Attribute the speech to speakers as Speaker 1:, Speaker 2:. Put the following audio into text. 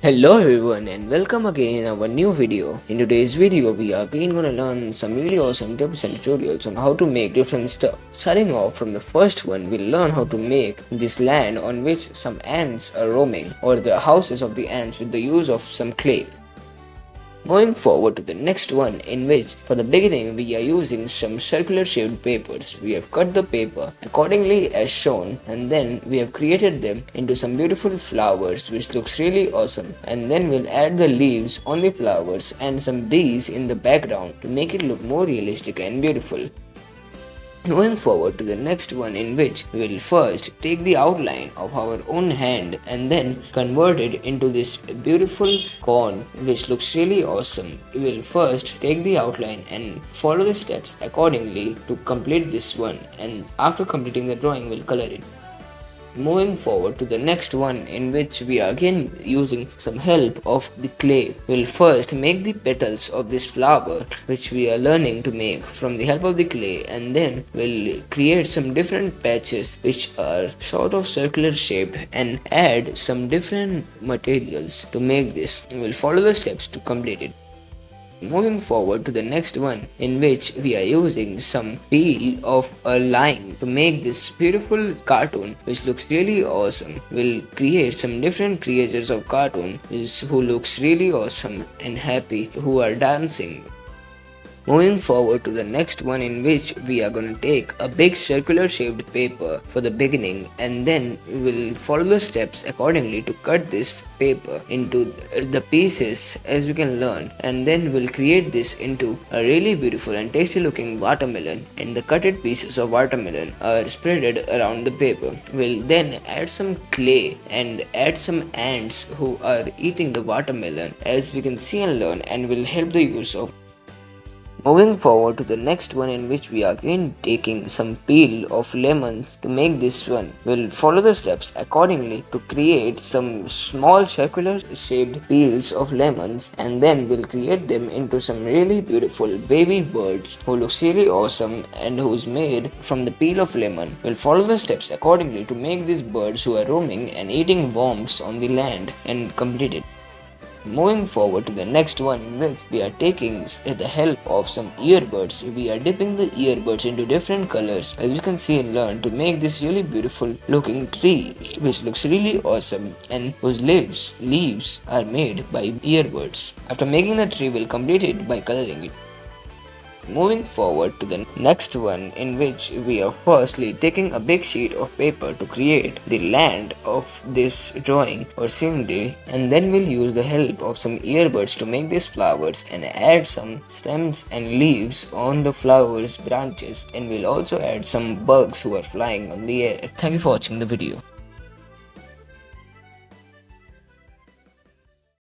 Speaker 1: Hello everyone and welcome again in our new video. In today's video we are again gonna learn some really awesome tips and tutorials on how to make different stuff. Starting off from the first one, we'll learn how to make this land on which some ants are roaming, or the houses of the ants, with the use of some clay. Moving forward to the next one, in which for the beginning we are using some circular shaped papers. We have cut the paper accordingly as shown, and then we have created them into some beautiful flowers which looks really awesome, and then we'll add the leaves on the flowers and some bees in the background to make it look more realistic and beautiful. Moving forward to the next one, in which we will first take the outline of our own hand and then convert it into this beautiful corn which looks really awesome. We will first take the outline and follow the steps accordingly to complete this one, and after completing the drawing we'll color it. Moving forward to the next one, in which we are again using some help of the clay. We'll first make the petals of this flower which we are learning to make from the help of the clay, and then we'll create some different patches which are sort of circular shaped and add some different materials to make this. We'll follow the steps to complete it. Moving forward to the next one, in which we are using some peel of a lime to make this beautiful cartoon which looks really awesome. We'll create some different creatures of cartoon who looks really awesome and happy, who are dancing. Moving forward to the next one, in which we are going to take a big circular shaped paper for the beginning, and then we will follow the steps accordingly to cut this paper into the pieces as we can learn, and then we'll create this into a really beautiful and tasty looking watermelon, and the cutted pieces of watermelon are spreaded around the paper. We'll then add some clay and add some ants who are eating the watermelon as we can see and learn, and will help the use of. Moving forward to the next one, in which we are again taking some peel of lemons to make this one. We'll follow the steps accordingly to create some small circular shaped peels of lemons, and then we'll create them into some really beautiful baby birds who looks really awesome and who's made from the peel of lemon. We'll follow the steps accordingly to make these birds who are roaming and eating worms on the land and complete it. Moving forward to the next one, in which we are taking the help of some earbuds. We are dipping the earbuds into different colors as you can see and learn to make this really beautiful looking tree which looks really awesome and whose leaves are made by earbuds. After making the tree, we'll complete it by coloring it. Moving forward to the next one, in which we are firstly taking a big sheet of paper to create the land of this drawing or scenery, and then we'll use the help of some earbuds to make these flowers and add some stems and leaves on the flowers branches, and we'll also add some bugs who are flying on the air. Thank you for watching the video.